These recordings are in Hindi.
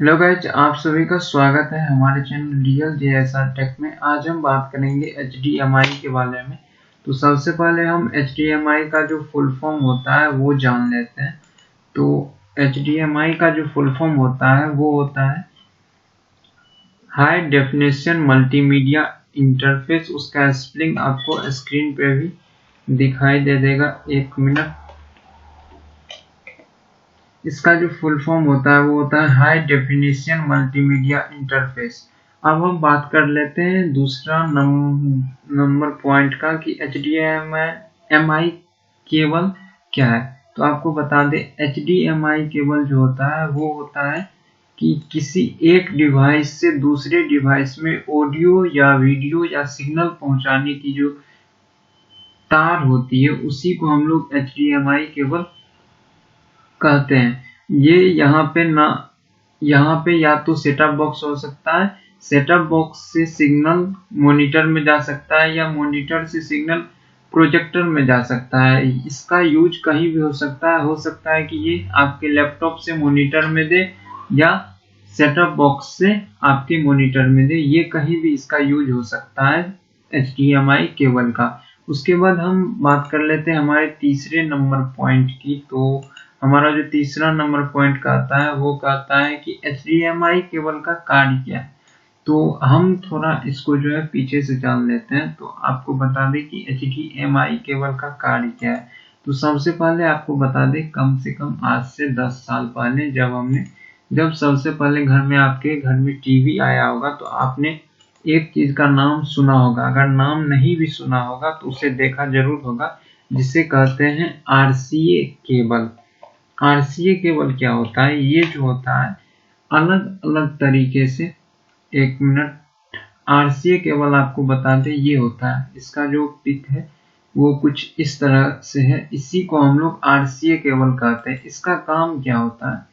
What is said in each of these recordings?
हेलो गाइज, आप सभी का स्वागत है हमारे चैनल रियल जेएसआर टेक में। आज हम बात करेंगे HDMI के बारे में। तो सबसे पहले हम HDMI का जो फुल फॉर्म होता है वो जान लेते हैं। तो HDMI का जो फुल फॉर्म होता है वो होता है हाई डेफिनेशन मल्टीमीडिया इंटरफेस। उसका स्पेलिंग आपको स्क्रीन पे भी दिखाई दे देगा, एक मिनट। इसका जो फुल फॉर्म होता है वो होता है हाई डेफिनेशन मल्टीमीडिया इंटरफेस। अब हम बात कर लेते हैं दूसरा नंबर पॉइंट का कि HDMI केबल क्या है। तो आपको बता दें, HDMI केबल जो होता है वो होता है कि किसी एक डिवाइस से दूसरे डिवाइस में ऑडियो या वीडियो या सिग्नल पहुंचाने की जो तार होती है उसी को हम लोग HDMI केबल कहते हैं। ये यहाँ पे या तो सेटअप बॉक्स हो सकता है, सेटअप बॉक्स से सिग्नल मॉनिटर में जा सकता है या मॉनिटर से सिग्नल प्रोजेक्टर में जा सकता है। इसका यूज कहीं भी हो सकता है कि ये आपके लैपटॉप से मॉनिटर में दे या सेटअप बॉक्स से आपके मॉनिटर में दे, ये कहीं भी इसका यूज हो सकता है HDMI केबल का। उसके बाद हम बात कर लेते हैं हमारे तीसरे नंबर पॉइंट की। तो हमारा जो तीसरा नंबर पॉइंट कहता है वो कहता है कि HDMI केबल का कार्य क्या है। तो हम थोड़ा इसको जो है पीछे से जान लेते हैं। तो आपको बता दें कि HDMI केबल का कार्य क्या है। तो सबसे पहले आपको बता दें, कम से कम आज से 10 साल पहले जब सबसे पहले आपके घर में टीवी आया होगा तो आपने एक चीज का नाम सुना होगा। अगर नाम नहीं भी सुना होगा तो उसे देखा जरूर होगा, जिसे कहते हैं RCA केबल। RCA केबल क्या होता है? ये जो होता है अलग अलग तरीके से, एक मिनट, RCA केबल आपको बता दें ये होता है, इसका जो पिक है वो कुछ इस तरह से है। इसी को हम लोग RCA केबल कहते हैं। इसका काम क्या होता है?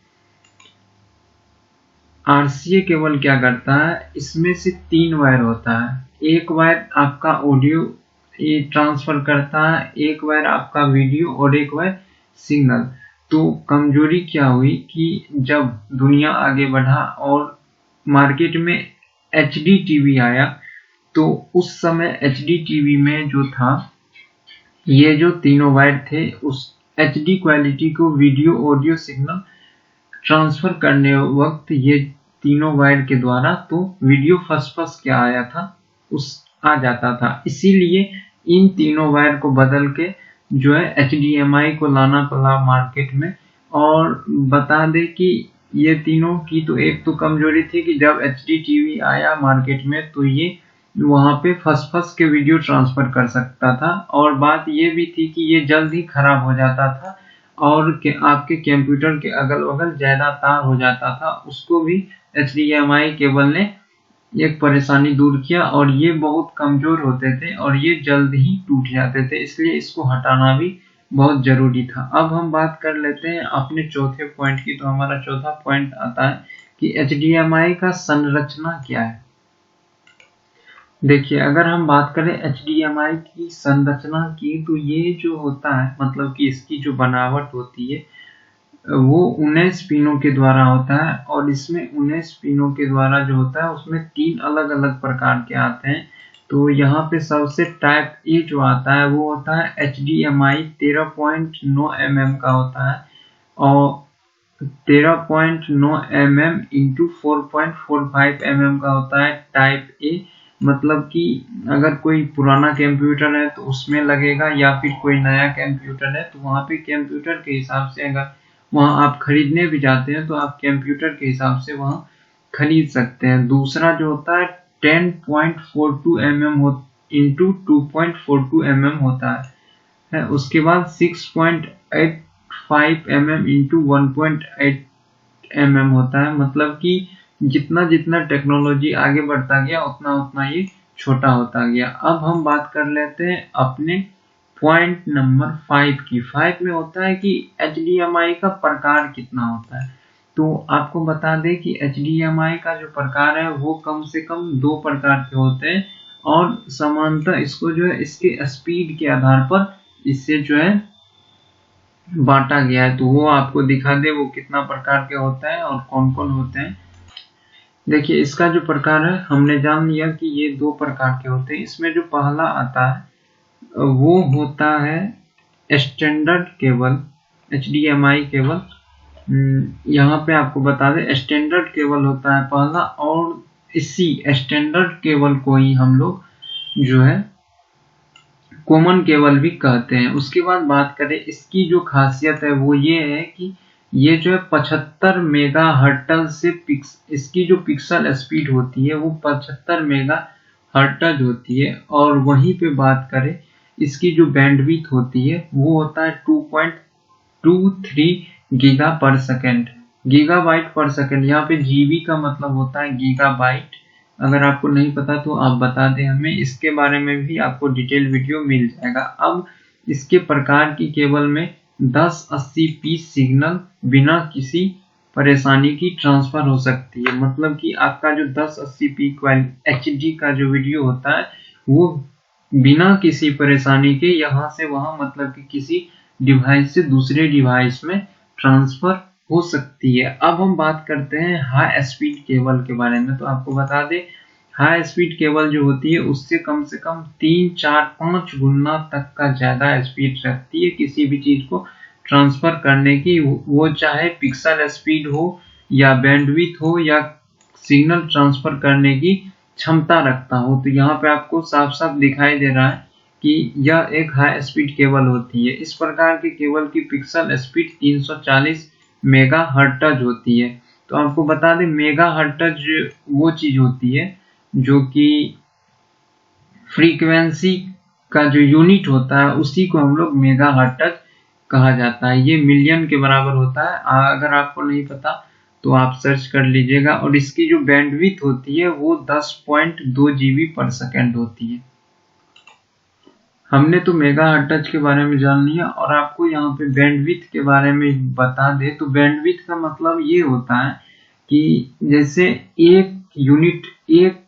RCA केबल क्या करता है, इसमें से 3 वायर होता है। एक वायर आपका ऑडियो ट्रांसफर करता है, एक वायर आपका वीडियो और एक वायर सिग्नल। तो कमजोरी क्या हुई कि जब दुनिया आगे बढ़ा और मार्केट में HD टीवी आया, तो उस समय HD टीवी में जो था, ये जो तीनों वायर थे उस HD क्वालिटी को वीडियो ऑडियो सिग्नल ट्रांसफर करने वक्त ये तीनों वायर के द्वारा तो वीडियो फस क्या आया था उस आ जाता था। इसीलिए इन तीनों वायर को बदल के जो है HDMI को लाना पड़ा मार्केट में। और बता दे कि ये तीनों की तो एक तो कमजोरी थी कि जब HD टीवी आया मार्केट में तो ये वहां पे फस के वीडियो ट्रांसफर कर सकता था, और बात ये भी थी कि ये जल्द ही खराब हो जाता था और आपके कंप्यूटर के अगल बगल ज्यादा तार हो जाता था। उसको भी HDMI केबल ने एक परेशानी दूर किया, और ये बहुत कमजोर होते थे और ये जल्द ही टूट जाते थे, इसलिए इसको हटाना भी बहुत जरूरी था। अब हम बात कर लेते हैं अपने चौथे पॉइंट की। तो हमारा चौथा पॉइंट आता है कि HDMI का संरचना क्या है। देखिए, अगर हम बात करें HDMI की संरचना की, तो ये जो होता है, मतलब कि इसकी जो बनावट होती है वो 19 पिनों के द्वारा होता है। और इसमें 19 पिनों के द्वारा जो होता है उसमें 3 अलग अलग प्रकार के आते हैं। तो यहाँ पे सबसे टाइप ए जो आता है वो होता है HDMI 13.9 mm का होता है, और 13.9 mm इंटू 4.45 mm का होता है टाइप ए। मतलब कि अगर कोई पुराना कंप्यूटर है तो उसमें लगेगा, या फिर कोई नया कंप्यूटर है तो वहाँ पे कंप्यूटर के हिसाब से, अगर वहाँ आप खरीदने भी जाते हैं तो आप कंप्यूटर के हिसाब से वहाँ खरीद सकते हैं। दूसरा जो होता है 10.42 mm इंटू 2.42 mm होता है। उसके बाद 6.85 mm इंटू 1.8 mm होता है। मतलब कि जितना जितना टेक्नोलॉजी आगे बढ़ता गया उतना उतना ये छोटा होता गया। अब हम बात कर लेते हैं अपने पॉइंट नंबर 5 की। 5 में होता है कि HDMI का प्रकार कितना होता है। तो आपको बता दें कि HDMI का जो प्रकार है वो कम से कम 2 प्रकार के होते हैं, और समानता इसको जो है इसके स्पीड के आधार पर इससे जो है बांटा गया है। तो वो आपको दिखा दे वो कितना प्रकार के होता है और कौन कौन होते हैं। देखिए इसका जो प्रकार है हमने जान लिया कि ये दो प्रकार के होते हैं। इसमें जो पहला आता है वो होता है स्टैंडर्ड केबल, HDMI केबल। यहाँ पे आपको बता दें स्टैंडर्ड केबल होता है पहला, और इसी स्टैंडर्ड केबल को ही हम लोग जो है कॉमन केबल भी कहते हैं। उसके बाद बात करें इसकी जो खासियत है वो ये है कि ये जो है 75 मेगा हर्ट्ज से इसकी जो पिक्सल स्पीड होती है वो 75 मेगा हर्ट्ज होती है। और वहीं पे बात करें इसकी जो बैंडविड्थ होती है वो होता है 2.23 गीगा पर सेकेंड, गीगाबाइट पर सेकेंड। यहाँ पे जीबी का मतलब होता है गीगाबाइट। अगर आपको नहीं पता तो आप बता दें हमें, इसके बारे में भी आपको डिटेल वीडियो मिल जाएगा। अब इसके प्रकार की केबल में 1080p सिग्नल बिना किसी परेशानी की ट्रांसफर हो सकती है। मतलब कि आपका जो 1080p HD का जो वीडियो होता है वो बिना किसी परेशानी के यहाँ से वहाँ, मतलब कि किसी डिवाइस से दूसरे डिवाइस में ट्रांसफर हो सकती है। अब हम बात करते हैं हाई स्पीड केबल के बारे में। तो आपको बता दें हाई स्पीड केबल जो होती है उससे कम से कम 3, 4, 5 गुना तक का ज्यादा स्पीड रखती है किसी भी चीज को ट्रांसफर करने की, वो चाहे पिक्सल स्पीड हो या बैंडविड्थ हो या सिग्नल ट्रांसफर करने की क्षमता रखता हो। तो यहाँ पे आपको साफ साफ दिखाई दे रहा है कि यह एक हाई स्पीड केबल होती है। इस प्रकार के केबल की पिक्सल स्पीड 340 मेगा हर्ट्ज होती है। तो आपको बता दें मेगा हर्ट्ज वो चीज होती है जो कि फ्रीक्वेंसी का जो यूनिट होता है उसी को हम लोग मेगा हर्ट्ज कहा जाता है। ये मिलियन के बराबर होता है। अगर आपको नहीं पता तो आप सर्च कर लीजिएगा। और इसकी जो बैंडविड्थ होती है वो 10.2 GB पर सेकेंड होती है। हमने तो मेगा हर्ट्ज के बारे में जान लिया और आपको यहाँ पे बैंडविड्थ के बारे में बता दे। तो बैंडविड्थ का मतलब ये होता है कि जैसे एक यूनिट एक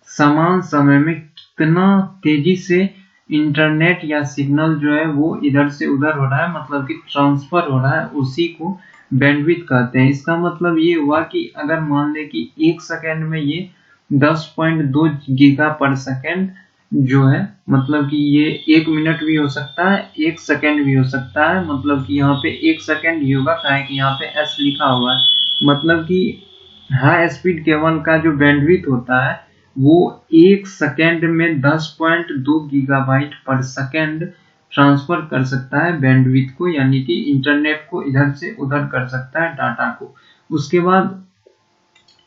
समान समय में कितना तेजी से इंटरनेट या सिग्नल जो है वो इधर से उधर हो रहा है, मतलब कि ट्रांसफर हो रहा है, उसी को बैंडविड्थ कहते हैं। इसका मतलब ये हुआ कि अगर मान ले कि एक सेकेंड में ये 10.2 गीगा पर सेकेंड जो है, मतलब कि ये 1 मिनट भी हो सकता है, 1 सेकेंड भी हो सकता है। मतलब कि यहाँ पे 1 सेकेंड ही होगा, क्या है कि यहाँ पे S लिखा हुआ है। मतलब कि हाई स्पीड केबल का जो बैंडविड्थ होता है वो 1 सेकेंड में 10.2 गीगाबाइट पर सेकेंड ट्रांसफर कर सकता है बैंडविड्थ को, यानी कि इंटरनेट को इधर से उधर कर सकता है डाटा को। उसके बाद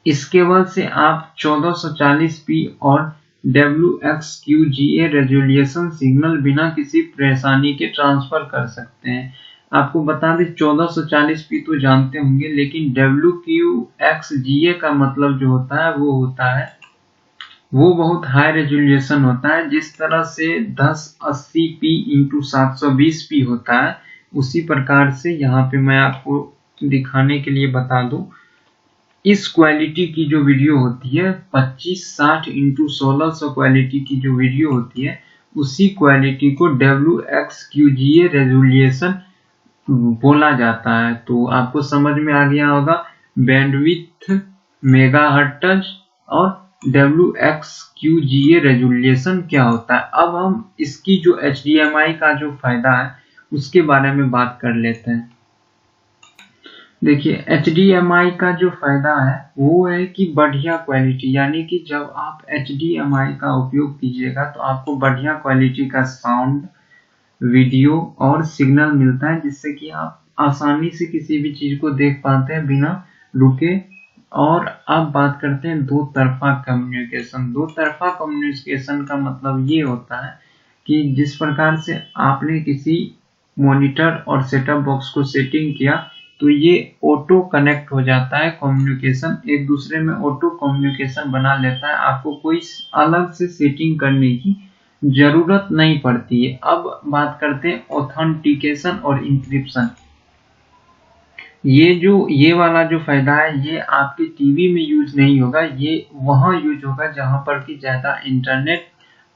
इस केबल से आप 1440p और WXQGA रेजोल्यूशन सिग्नल बिना किसी परेशानी के ट्रांसफर कर सकते हैं। आपको बता दें 1440p तो जानते होंगे, लेकिन WQXGA का मतलब जो होता है वो बहुत हाई रेजोल्यूशन होता है। जिस तरह से 1080p × 720p होता है उसी प्रकार से यहाँ पे मैं आपको दिखाने के लिए बता दूं, इस क्वालिटी की जो वीडियो होती है 2560 × 1600 क्वालिटी की जो वीडियो होती है उसी क्वालिटी को WXQGA रेजोल्यूशन बोला जाता है। तो आपको समझ में आ गया होगा बैंडविड्थ, मेगा हर्ट्ज और WXQGA रेजोल्यूशन क्या होता है। अब हम इसकी जो HDMI का जो फायदा है उसके बारे में बात कर लेते हैं। देखिए HDMI का जो फायदा है वो है कि बढ़िया क्वालिटी, यानी कि जब आप HDMI का उपयोग कीजिएगा तो आपको बढ़िया क्वालिटी का साउंड, वीडियो और सिग्नल मिलता है, जिससे कि आप आसानी से किसी भी चीज को देख पाते हैं बिना रुके। और अब बात करते हैं दो तरफा कम्युनिकेशन। दो तरफा कम्युनिकेशन का मतलब ये होता है कि जिस प्रकार से आपने किसी मॉनिटर और सेटअप बॉक्स को सेटिंग किया तो ये ऑटो कनेक्ट हो जाता है, कम्युनिकेशन एक दूसरे में ऑटो कम्युनिकेशन बना लेता है। आपको कोई अलग से सेटिंग करने की जरूरत नहीं पड़ती है। अब बात करते हैं ऑथेंटिकेशन और इंक्रिप्शन। ये वाला जो फायदा है ये आपके टीवी में यूज नहीं होगा, ये वहां यूज होगा जहां पर कि ज्यादा इंटरनेट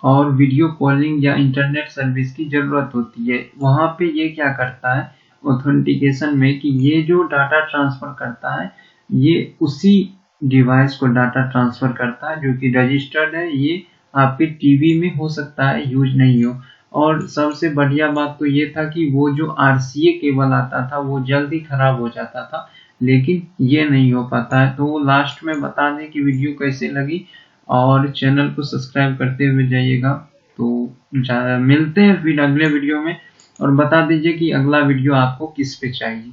और वीडियो कॉलिंग या इंटरनेट सर्विस की जरूरत होती है। वहां पे ये क्या करता है ऑथेंटिकेशन में कि ये जो डाटा ट्रांसफर करता है ये उसी डिवाइस को डाटा ट्रांसफर करता है जो कि रजिस्टर्ड है। ये आपके टीवी में हो सकता है यूज नहीं हो। और सबसे बढ़िया बात तो ये था कि वो जो RCA केबल आता था वो जल्दी खराब हो जाता था, लेकिन ये नहीं हो पाता है। तो लास्ट में बता दें कि वीडियो कैसे लगी और चैनल को सब्सक्राइब करते हुए जाइएगा। तो मिलते हैं फिर अगले वीडियो में, और बता दीजिए कि अगला वीडियो आपको किस पे चाहिए।